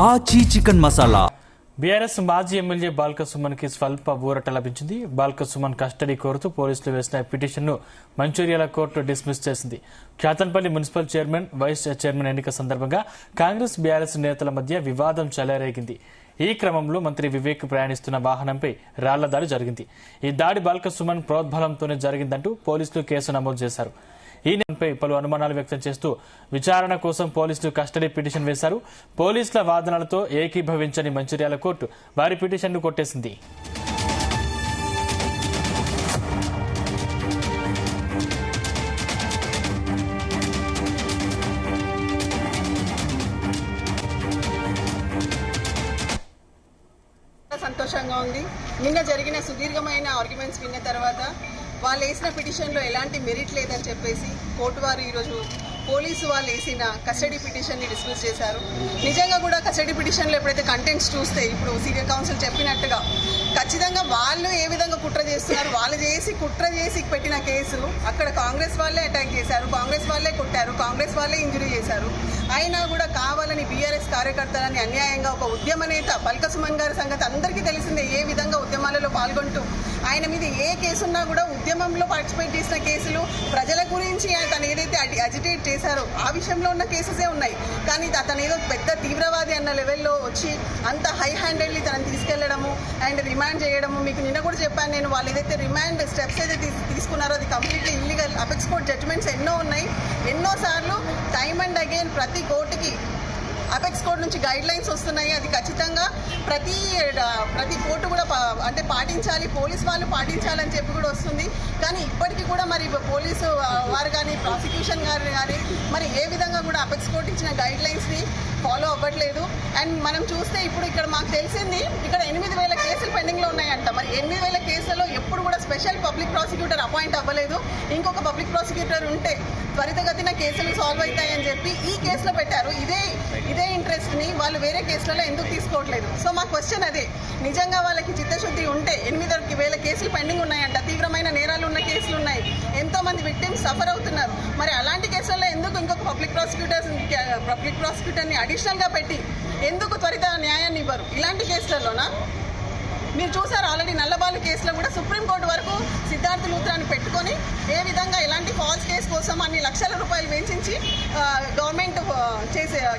ఆచి chicken masala. BRS మాజీ MLA Balka Suman కి స్వల్ప ఊరట లభించింది. బాల్క సుమన్ కస్టడీ కోరుతూ పోలీసులు వేసిన పిటిషన్ను మంచిర్యాల కోర్టు డిస్మిస్ చేసింది. Kyathanpally municipal chairman, vice chairman ఎన్నిక సందర్భంగా కాంగ్రెస్ బీఆర్ఎస్ నేతల మధ్య వివాదం చెలరేగింది. ఈ క్రమంలో మంత్రి వివేక్ ప్రయాణిస్తున్న వాహనంపై రాళ్ల దాడి జరిగింది. ఈ దాడి బాల్క సుమన్ ప్రోద్బలంతోనే జరిగిందంటూ పోలీసులు కేసు నమోదు చేశారు. ఈ నేపథ్యంపై పలు అనుమానాలు వ్యక్తం చేస్తూ విచారణ కోసం పోలీసులు కస్టడీ పిటిషన్ వేశారు. పోలీసుల వాదనలతో ఏకీభవించని మంచిర్యాల కోర్టు వారి పిటిషన్ను కొట్టేసింది. సంతోషంగా ఉంది. నిన్న జరిగిన సుదీర్ఘమైన ఆర్గ్యుమెంట్స్ విన్న తర్వాత వాళ్ళు వేసిన పిటిషన్లో ఎలాంటి మెరిట్ లేదని చెప్పేసి కోర్టు వారు ఈరోజు పోలీసు వాళ్ళు వేసిన కస్టడీ పిటిషన్ని డిస్మిస్ చేశారు. నిజంగా కూడా కస్టడీ పిటిషన్లో ఎప్పుడైతే కంటెంట్స్ చూస్తే ఇప్పుడు సీనియర్ కౌన్సిల్ చెప్పినట్టుగా ఖచ్చితంగా వాళ్ళు ఏ విధంగా కుట్ర చేస్తున్నారు, వాళ్ళు కుట్ర చేసి పెట్టిన కేసు అక్కడ కాంగ్రెస్ వాళ్ళే అటాక్ చేశారు, కాంగ్రెస్ వాళ్ళే కొట్టారు, కాంగ్రెస్ వాళ్ళే ఇంజురీ చేశారు. అయినా కూడా కావాలని బీఆర్ఎస్ కార్యకర్తలని అన్యాయంగా ఒక ఉద్యమ నేత బాల్క సుమన్ గారి సంగతి అందరికీ తెలిసిందే. ఏ విధంగా ఉద్యమాలలో పాల్గొంటూ ఆయన మీద ఏ కేసున్నా కూడా ఉద్యమంలో పార్టిసిపేట్ చేసిన కేసులు, ప్రజల గురించి తను ఏదైతే అజిటేట్ చేశారో ఆ విషయంలో ఉన్న కేసెసే ఉన్నాయి. కానీ అతను ఏదో పెద్ద తీవ్రవాది అన్న లెవెల్లో వచ్చి అంత హై హ్యాండెడ్లీ తనని తీసుకెళ్లడము అండ్ రిమాండ్ చేయడము. మీకు నిన్న కూడా చెప్పాను నేను, వాళ్ళు ఏదైతే రిమాండ్ స్టెప్స్ ఏదైతే తీసుకున్నారో అది completely illegal. Apex court judgements ఎన్నో ఉన్నాయి. ఎన్నోసార్లు టైమ్ అండ్ అగైన్ ప్రతి కోర్టుకి అపెక్స్ కోర్టు నుంచి గైడ్ లైన్స్ వస్తున్నాయి. అది ఖచ్చితంగా ప్రతి కోర్టు కూడా అంటే పాటించాలి, పోలీస్ వాళ్ళు పాటించాలని చెప్పి కూడా వస్తుంది. కానీ ఇప్పటికీ కూడా మరి పోలీసు వారు కానీ ప్రాసిక్యూషన్ గారు కానీ మరి ఏ విధంగా కూడా అపెక్స్ కోర్టు ఇచ్చిన గైడ్ లైన్స్ని ఫాలో అవ్వట్లేదు. అండ్ మనం చూస్తే ఇప్పుడు ఇక్కడ మాకు తెలిసింది ఇక్కడ 8,000 కేసులు పెండింగ్లో ఉన్నాయంట. మరి 8,000 కేసులలో ఎప్పుడు కూడా స్పెషల్ పబ్లిక్ ప్రాసిక్యూటర్ అపాయింట్ అవ్వలేదు. ఇంకొక పబ్లిక్ ప్రాసిక్యూటర్ ఉంటే త్వరితగతిన కేసులు సాల్వ్ అవుతాయని చెప్పి ఈ కేసులో పెట్టారు. ఇదే ఇంట్రెస్ట్ని వాళ్ళు వేరే కేసులలో ఎందుకు తీసుకోవట్లేదు? సో మా క్వశ్చన్ అదే. నిజంగా వాళ్ళకి చిత్తశుద్ధి ఉంటే 8,000 కేసులు పెండింగ్ ఉన్నాయంట, తీవ్రమైన నేరాలు ఉన్న కేసులు ఉన్నాయి, ఎంతో మంది విక్టిమ్స్ సఫర్ అవుతున్నారు. మరి అలాంటి కేసులలో ఎందుకు ఇంకొక పబ్లిక్ ప్రాసిక్యూటర్ని అడిషనల్గా పెట్టి ఎందుకు త్వరిత న్యాయాన్ని ఇవ్వరు? ఇలాంటి కేసులలోనా మీరు చూసారు ఆల్రెడీ నల్లబాలు కేసులో కూడా సుప్రీంకోర్టు వరకు సిద్ధార్థ లూత్రాన్ని పెట్టుకొని ఏ విధంగా ఇలాంటి ఫాల్స్ కేసు కోసం అన్ని లక్షల రూపాయలు వెచ్చించి గవర్నమెంట్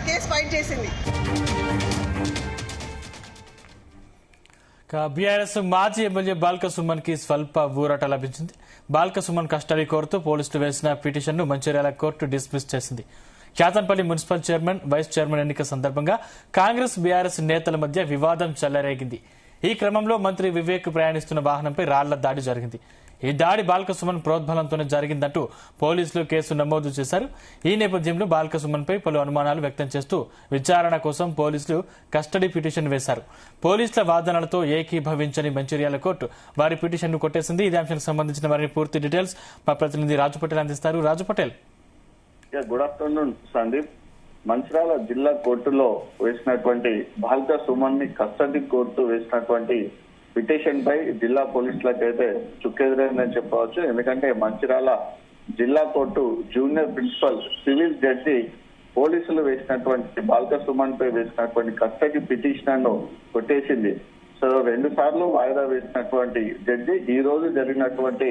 కేసు ఫైట్ చేసింది. బీఆర్ఎస్ మాజీ ఎమ్మెల్యే బాల్క సుమన్ కి స్వల్ప ఊరట లభించింది. బాల్క సుమన్ కస్టడీ కోరుతూ పోలీసులు వేసిన పిటిషన్ను మంచిర్యాల కోర్టు డిస్మిస్ చేసింది. Kyathanpally municipal chairman, vice chairman ఎన్నిక సందర్భంగా కాంగ్రెస్ బీఆర్ఎస్ నేతల మధ్య వివాదం చెలరేగింది. ఈ క్రమంలో మంత్రి వివేక్ ప్రయాణిస్తున్న వాహనంపై రాళ్ల దాడి జరిగింది. ఈ దాడి బాల్క సుమన్ ప్రోద్బలంతోనే జరిగిందంటూ పోలీసులు కేసు నమోదు చేశారు. ఈ నేపథ్యంలో బాల్క సుమన్ పై పలు అనుమానాలు వ్యక్తం చేస్తూ విచారణ కోసం పోలీసులు కస్టడీ పిటిషన్ వేశారు. పోలీసుల వాదనలతో ఏకీభవించని మంచిర్యాల కోర్టు వారి పిటిషన్ను కొట్టేసింది. ఇదే అంశానికి సంబంధించిన వారిని పూర్తి డీటెయిల్స్ మా ప్రతినిధి రాజు పటేల్ అందిస్తారు. రాజు పటేల్. Good afternoon Sandeep. మంచిర్యాల జిల్లా కోర్టులో వేసినటువంటి బాల్క సుమన్ ని కస్టడీ కోర్టు వేసినటువంటి పిటిషన్ పై జిల్లా పోలీసులకు అయితే చుక్కెదురైందని చెప్పవచ్చు. ఎందుకంటే మంచిర్యాల జిల్లా court junior principal civil judge పోలీసులు వేసినటువంటి బాల్క సుమన్ పై వేసినటువంటి కస్టడీ పిటిషన్ ను కొట్టేసింది. సో 2 సార్లు వాయిదా వేసినటువంటి జడ్జి ఈ రోజు జరిగినటువంటి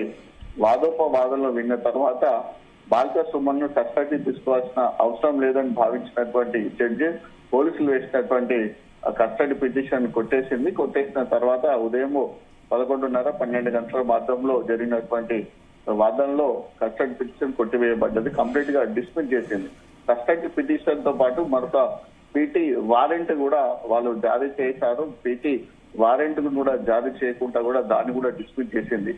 వాదోపవాదనలు విన్న తర్వాత బాల్క సుమన్ ను కస్టడీ తీసుకోవాల్సిన అవసరం లేదని భావించినటువంటి జడ్జి పోలీసులు వేసినటువంటి కస్టడీ పిటిషన్ కొట్టేసిన తర్వాత ఉదయం 11:30-12 గంటల మార్గంలో జరిగినటువంటి వాదనలో కస్టడీ పిటిషన్ కొట్టివేయబడ్డది. కంప్లీట్ గా డిస్మిస్ చేసింది. కస్టడీ పిటిషన్ తో పాటు మరొక పీటీ వారెంట్ కూడా వాళ్ళు జారీ చేశారు. పీటీ వారెంట్ కూడా జారీ చేయకుండా కూడా దాన్ని కూడా డిస్మిస్ చేసింది.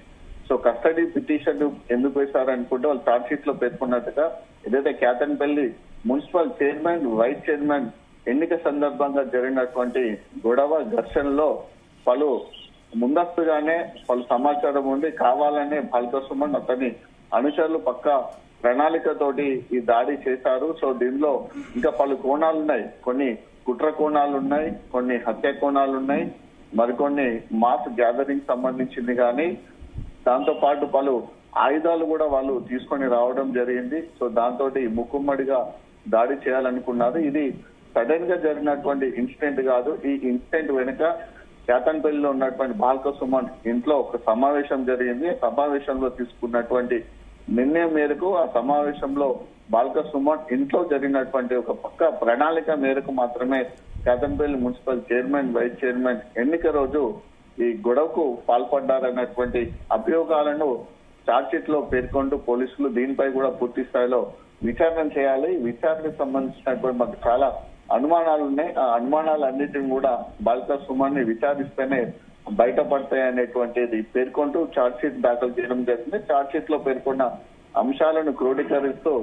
సో కస్టడీ పిటిషన్ ఎందుకు వేశారు అనుకుంటే వాళ్ళు చార్జ్ షీట్ లో పేర్కొన్నట్టుగా ఏదైతే Kyathanpally municipal chairman, vice chairman ఎన్నిక సందర్భంగా జరిగినటువంటి గొడవ ఘర్షణలో ముందస్తుగానే పలు సమాచారం ఉంది. కావాలనే బాల్క సుమన్ అతని అనుచరులు పక్క ప్రణాళికతోటి ఈ దాడి చేశారు. సో దీనిలో ఇంకా పలు కోణాలు ఉన్నాయి. కొన్ని కుట్ర కోణాలు ఉన్నాయి, కొన్ని హత్య కోణాలు ఉన్నాయి, మరికొన్ని మాస్ గ్యాదరింగ్ సంబంధించింది కానీ దాంతో పాటు పలు ఆయుధాలు కూడా వాళ్ళు తీసుకొని రావడం జరిగింది. సో దాంతో ముక్కుమ్మడిగా దాడి చేయాలనుకున్నారు. ఇది సడన్ గా జరిగినటువంటి ఇన్సిడెంట్ కాదు. ఈ ఇన్సిడెంట్ వెనుక కేతన్పల్లిలో ఉన్నటువంటి బాల్క సుమన్ ఇంట్లో ఒక సమావేశం జరిగింది. సమావేశంలో తీసుకున్నటువంటి నిర్ణయం మేరకు ఆ సమావేశంలో బాల్క సుమన్ ఇంట్లో జరిగినటువంటి ఒక పక్క ప్రణాళిక మేరకు మాత్రమే Kyathanpally municipal chairman, vice chairman ఎన్నిక రోజు ఈ గొడవకు పాల్పడ్డారన్నటువంటి అభియోగాలను చార్జ్షీట్ లో పేర్కొంటూ పోలీసులు దీనిపై కూడా పూర్తి స్థాయిలో విచారణ చేయాలి. విచారణకు సంబంధించినటువంటి మాకు చాలా అనుమానాలు ఉన్నాయి. ఆ అనుమానాలన్నిటిని కూడా బాల్క సుమన్ ని విచారిస్తేనే బయటపడతాయి అనేటువంటిది పేర్కొంటూ చార్జ్షీట్ దాఖలు చేయడం జరిగింది. చార్జ్షీట్ లో పేర్కొన్న అంశాలను క్రోడీకరిస్తూ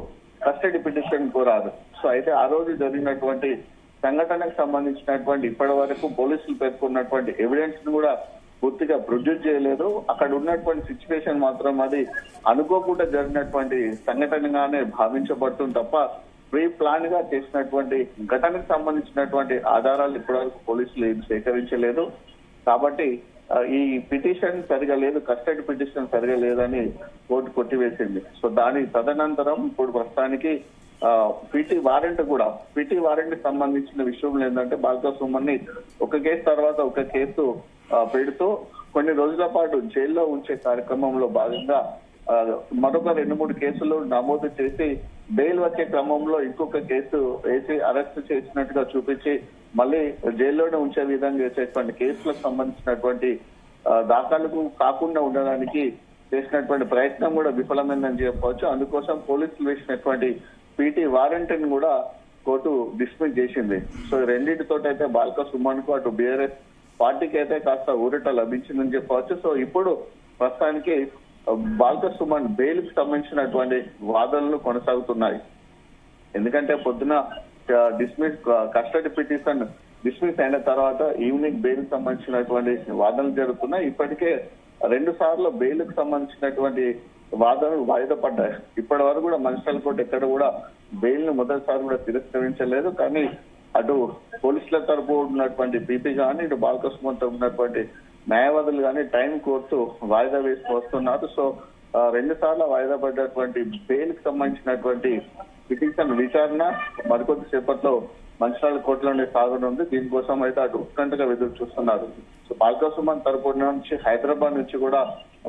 కస్టడీ పిటిషన్ కోరారు. సో అయితే ఆ రోజు జరిగినటువంటి సంఘటనకు సంబంధించినటువంటి ఇప్పటి వరకు పోలీసులు పేర్కొన్నటువంటి ఎవిడెన్స్ ను కూడా పూర్తిగా ప్రొడ్యూస్ చేయలేదు. అక్కడ ఉన్నటువంటి సిచ్యువేషన్ మాత్రం అది అనుకోకుండా జరిగినటువంటి సంఘటనగానే భావించబడుతుంది తప్ప ప్రీ ప్లాన్ గా చేసినటువంటి ఘటనకు సంబంధించినటువంటి ఆధారాలు ఇప్పటివరకు పోలీసులు ఏం సేకరించలేదు. కాబట్టి ఈ పిటిషన్ సరిగా లేదు, కస్టడీ పిటిషన్ సరిగా లేదని కోర్టు కొట్టివేసింది. సో దాని తదనంతరం ఇప్పుడు ప్రస్తుతానికి పిటి వారెంట్ సంబంధించిన విషయంలో ఏంటంటే బాల్క సుమన్ ని ఒక కేసు తర్వాత ఒక కేసు పెడుతూ కొన్ని రోజుల పాటు జైల్లో ఉంచే కార్యక్రమంలో భాగంగా మరొక 2-3 కేసులు నమోదు చేసి బెయిల్ వచ్చే క్రమంలో ఇంకొక కేసు వేసి అరెస్ట్ చేసినట్టుగా చూపించి మళ్ళీ జైల్లోనే ఉంచే విధంగా చేసేటువంటి కేసులకు సంబంధించినటువంటి దాఖలకు కాకుండా ఉండడానికి చేసినటువంటి ప్రయత్నం కూడా విఫలమైందని చెప్పవచ్చు. అందుకోసం పోలీసులు వేసినటువంటి పిటి వారెంట్ ని కూడా కోర్టు డిస్మిస్ చేసింది. సో రెండింటితో అయితే బాల్క సుమన్ కు అటు బీఆర్ఎస్ పార్టీకి అయితే కాస్త ఊరట లభించిందని చెప్పవచ్చు. సో ఇప్పుడు ప్రస్తుతానికి బాల్క సుమన్ బెయిల్ కు సంబంధించినటువంటి వాదనలు కొనసాగుతున్నాయి. ఎందుకంటే పొద్దున కస్టడీ పిటిషన్ డిస్మిస్ అయిన తర్వాత ఈవినింగ్ బెయిల్ సంబంధించినటువంటి వాదనలు జరుగుతున్నాయి. ఇప్పటికే 2 సార్లు బెయిల్ కు సంబంధించినటువంటి వాదనలు వాయిదా పడ్డాయి. ఇప్పటి వరకు కూడా మంచిర్యాల కోర్టు ఎక్కడ కూడా బెయిల్ ను మొదటిసారి కూడా తిరస్కరించలేదు. కానీ అటు పోలీసుల తరపు ఉన్నటువంటి పీపీ కానీ ఇటు బాల్క సుమన్ తరపు ఉన్నటువంటి న్యాయవాదులు కానీ టైం కోర్టు వాయిదా వేసి వస్తున్నారు. సో 2 సార్లు వాయిదా పడ్డటువంటి బెయిల్ కి సంబంధించినటువంటి పిటిషన్ విచారణ మరికొద్ది సేపట్లో మంచిర్యాల కోర్టులోనే సాగనుంది. దీనికోసం అయితే అటు ఉత్కంఠగా ఎదురు చూస్తున్నారు. సో బాల్క సుమన్ తరపు నుంచి హైదరాబాద్ నుంచి కూడా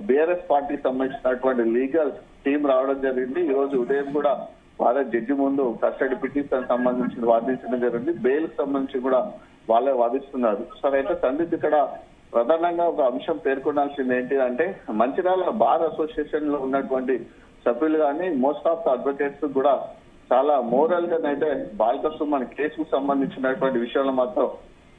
బీఆర్ఎస్ పార్టీకి సంబంధించినటువంటి లీగల్ టీం రావడం జరిగింది. ఈ రోజు ఉదయం కూడా వాళ్ళ జడ్జి ముందు కస్టడీ పిటిషన్ సంబంధించి వాదించడం జరిగింది. బెయిల్ కి సంబంధించి కూడా వాళ్ళే వాదిస్తున్నారు. సరే అయితే సందీప్ ఇక్కడ ప్రధానంగా ఒక అంశం పేర్కొనాల్సింది ఏంటి అంటే మంచిర్యాల బార్ అసోసియేషన్ లో ఉన్నటువంటి సభ్యులు కానీ మోస్ట్ ఆఫ్ ద అడ్వకేట్స్ కూడా చాలా మోరల్ గా అయితే బాల్క సుమన్ కేసుకు సంబంధించినటువంటి విషయంలో మాత్రం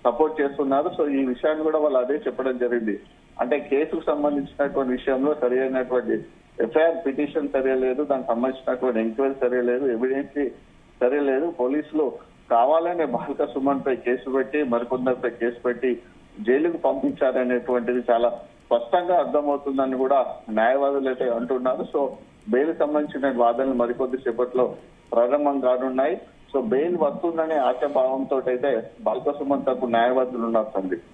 సపోర్ట్ చేస్తున్నారు. సో ఈ విషయాన్ని కూడా వాళ్ళు అదే చెప్పడం జరిగింది. అంటే కేసుకు సంబంధించినటువంటి విషయంలో సరి అయినటువంటి ఎఫ్ఐఆర్ పిటిషన్ సరియలేదు, దానికి సంబంధించినటువంటి ఎంక్వైరీ సరియలేదు, ఎవిడెన్స్ సరియలేదు. పోలీసులు కావాలనే బాల్క సుమన్ పై కేసు పెట్టి మరికొందరిపై కేసు పెట్టి జైలుకు పంపించారనేటువంటిది చాలా స్పష్టంగా అర్థమవుతుందని కూడా న్యాయవాదులు అయితే అంటున్నారు. సో బెయిల్ సంబంధించిన వాదనలు మరికొద్ది సేపట్లో ప్రారంభం కానున్నాయి. సో బెయిల్ వస్తుందనే ఆశాభావంతో అయితే బాల్క సుమన్ తరపు న్యాయవాదులు ఉన్నారు. సందీప్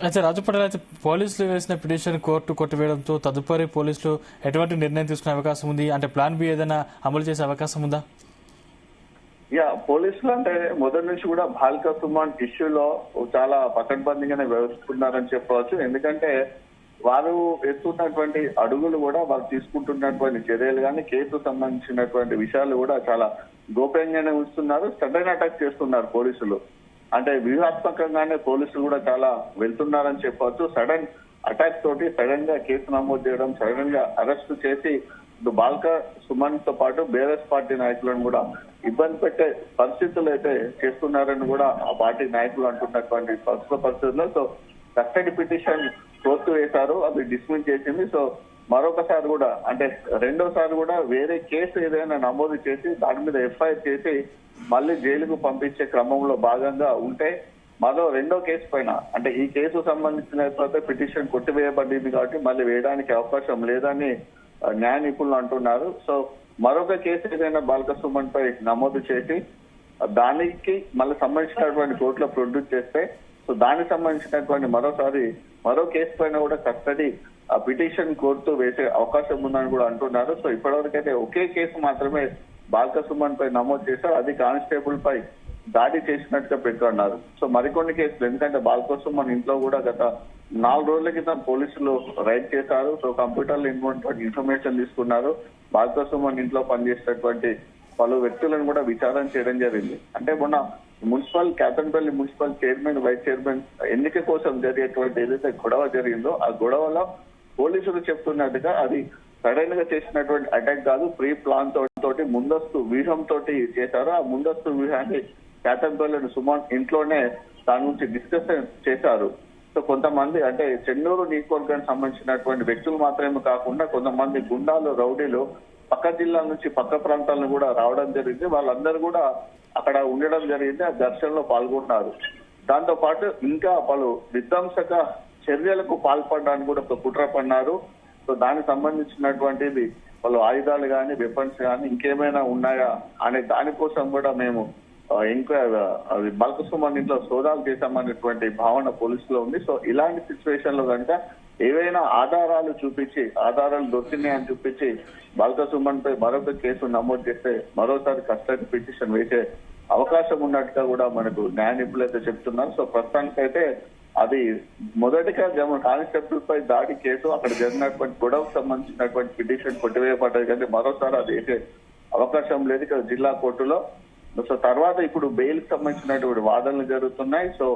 అయితే రాజపటేల్ అయితే పోలీసులు వేసిన పిటిషన్ కోర్టు కొట్టివేయడంతో తదుపరి పోలీసులు ఎటువంటి నిర్ణయం తీసుకునే అవకాశం ఉంది? అంటే ప్లాన్ బి ఏదైనా అమలు చేసే అవకాశం ఉందా? పోలీసులు అంటే మొదటి నుంచి కూడా బాల్క సుమన్ ఇష్యూలో చాలా పకడ్బందీగానే వ్యవహరిస్తున్నారని చెప్పవచ్చు. ఎందుకంటే వారు ఎత్తున్నటువంటి అడుగులు కూడా వారు తీసుకుంటున్నటువంటి చర్యలు కానీ కేసు సంబంధించినటువంటి విషయాలు కూడా చాలా గోప్యంగానే ఉంచుతున్నారు. సడన్ అటాక్ చేస్తున్నారు పోలీసులు. అంటే వ్యూహాత్మకంగానే పోలీసులు కూడా చాలా వెళ్తున్నారని చెప్పవచ్చు. సడన్ అటాక్ తోటి సడన్ గా కేసు నమోదు చేయడం, సడన్ గా అరెస్ట్ చేసి బాల్క సుమన్ తో పాటు బీఆర్ఎస్ పార్టీ నాయకులను కూడా ఇబ్బంది పెట్టే పరిస్థితులు అయితే చేస్తున్నారని కూడా ఆ పార్టీ నాయకులు అంటున్నటువంటి ప్రస్తుత పరిస్థితుల్లో. సో కస్టడీ పిటిషన్ కోర్టు వేశారు, అది డిస్మిస్ చేసింది. సో మరొకసారి కూడా అంటే రెండోసారి కూడా వేరే కేసు ఏదైనా నమోదు చేసి దాని మీద ఎఫ్ఐఆర్ చేసి మళ్ళీ జైలుకు పంపించే క్రమంలో భాగంగా ఉంటే మరో రెండో కేసు పైన అంటే ఈ కేసు సంబంధించిన పిటిషన్ కొట్టివేయబడింది కాబట్టి మళ్ళీ వేయడానికి అవకాశం లేదని న్యాయ నిపుణులు అంటున్నారు. సో మరొక కేసు ఏదైనా బాల్క సుమన్ పై నమోదు చేసి దానికి మళ్ళీ సంబంధించినటువంటి కోర్టులో ప్రొడ్యూస్ చేస్తే సో దానికి సంబంధించినటువంటి మరో కేసు పైన కూడా కస్టడీ ఆ పిటిషన్ కోర్టు వేసే అవకాశం ఉందని కూడా అంటున్నారు. సో ఇప్పటివరకైతే ఒకే కేసు మాత్రమే బాల్క సుమన్ పై నమోదు చేశారు, అది కానిస్టేబుల్ పై దాడి చేసినట్టుగా పేర్కొన్నారు. సో మరికొన్ని కేసులు, ఎందుకంటే బాల్క సుమన్ ఇంట్లో కూడా గత 4 రోజుల క్రితం పోలీసులు రైడ్ చేశారు. సో కంప్యూటర్ లో ఉన్నటువంటి ఇన్ఫర్మేషన్ తీసుకున్నారు. బాల్క సుమన్ ఇంట్లో పనిచేసేటటువంటి పలు వ్యక్తులను కూడా విచారణ చేయడం జరిగింది. అంటే మొన్న Kyathanpally municipal chairman, vice chairman ఎన్నిక కోసం జరిగేటువంటి ఏదైతే గొడవ జరిగిందో ఆ గొడవలో పోలీసులు చెప్తున్నట్టుగా అది సడన్ గా చేసినటువంటి అటాక్ కాదు, ప్రీ ప్లాన్ తోటి ముందస్తు వ్యూహంతో చేశారు. ఆ ముందస్తు వ్యూహాన్ని కేతన్పల్లి సుమన్ ఇంట్లోనే దాని గురించి డిస్కషన్ చేశారు. సో కొంతమంది అంటే చెన్నూరు నియోజకవర్గానికి సంబంధించినటువంటి వ్యక్తులు మాత్రమే కాకుండా కొంతమంది గుండాలు, రౌడీలు పక్క జిల్లాల నుంచి పక్క ప్రాంతాలను కూడా రావడం జరిగింది. వాళ్ళందరూ కూడా అక్కడ ఉండడం జరిగింది, ఆ ఘర్షణలో పాల్గొన్నారు. దాంతో పాటు ఇంకా పలు విధ్వంసక చర్యలకు పాల్పడడానికి కూడా ఒక కుట్ర పన్నారు. సో దానికి సంబంధించినటువంటిది వాళ్ళు ఆయుధాలు కానీ, వెపన్స్ కానీ ఇంకేమైనా ఉన్నాయా అనే దానికోసం కూడా మేము ఇంకా బాల్క సుమన్ ఇంట్లో సోదాలు చేశామనేటువంటి భావన పోలీసులో ఉంది. సో ఇలాంటి సిచ్యువేషన్ లో కనుక ఏవైనా ఆధారాలు చూపించి, ఆధారాలు దొరికినాయని చూపించి బాల్క సుమన్ పై మరొక కేసు నమోదు చేస్తే మరోసారి కస్టడీ పిటిషన్ వేసే అవకాశం ఉన్నట్టుగా కూడా మనకు న్యాయ నిపుణులు అయితే చెప్తున్నారు. సో ప్రస్తుతానికైతే అది మొదటిగా కానిస్టేబుల్ పై దాడి కేసు, అక్కడ జరిగినటువంటి గొడవకు సంబంధించినటువంటి పిటిషన్ కొట్టివేయబడ్డది, కానీ మరోసారి అది వేసే అవకాశం లేదు ఇక్కడ జిల్లా కోర్టులో. సో తర్వాత ఇప్పుడు బెయిల్ కి సంబంధించినటువంటి వాదనలు జరుగుతున్నాయి. సో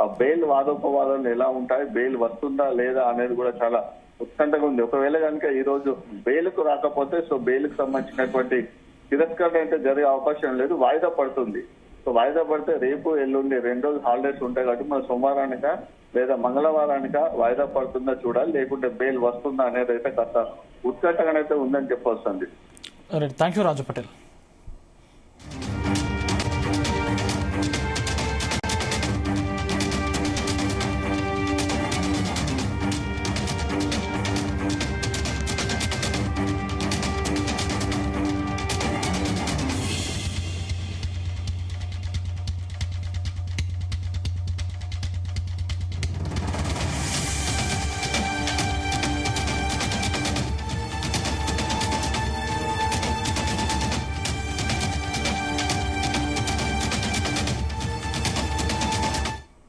ఆ బెయిల్ వాదోపవాదాలు ఎలా ఉంటాయి, బెయిల్ వస్తుందా లేదా అనేది కూడా చాలా ఉత్కంఠగా ఉంది. ఒకవేళ కనుక ఈ రోజు బెయిల్ కు రాకపోతే సో బెయిల్ కు సంబంధించినటువంటి తిరస్కరణ అయితే జరిగే అవకాశం లేదు, వాయిదా పడుతుంది. సో వాయిదా పడితే రేపు, ఎల్లుండి 2 రోజులు హాలిడేస్ ఉంటాయి కాబట్టి మన సోమవారానిక లేదా మంగళవారానిక వాయిదా పడుతుందా చూడాలి, లేకుంటే బెయిల్ వస్తుందా అనేది అయితే కాస్త ఉత్కంఠగానైతే ఉందని చెప్పొస్తుంది. Thank you Raju Patel.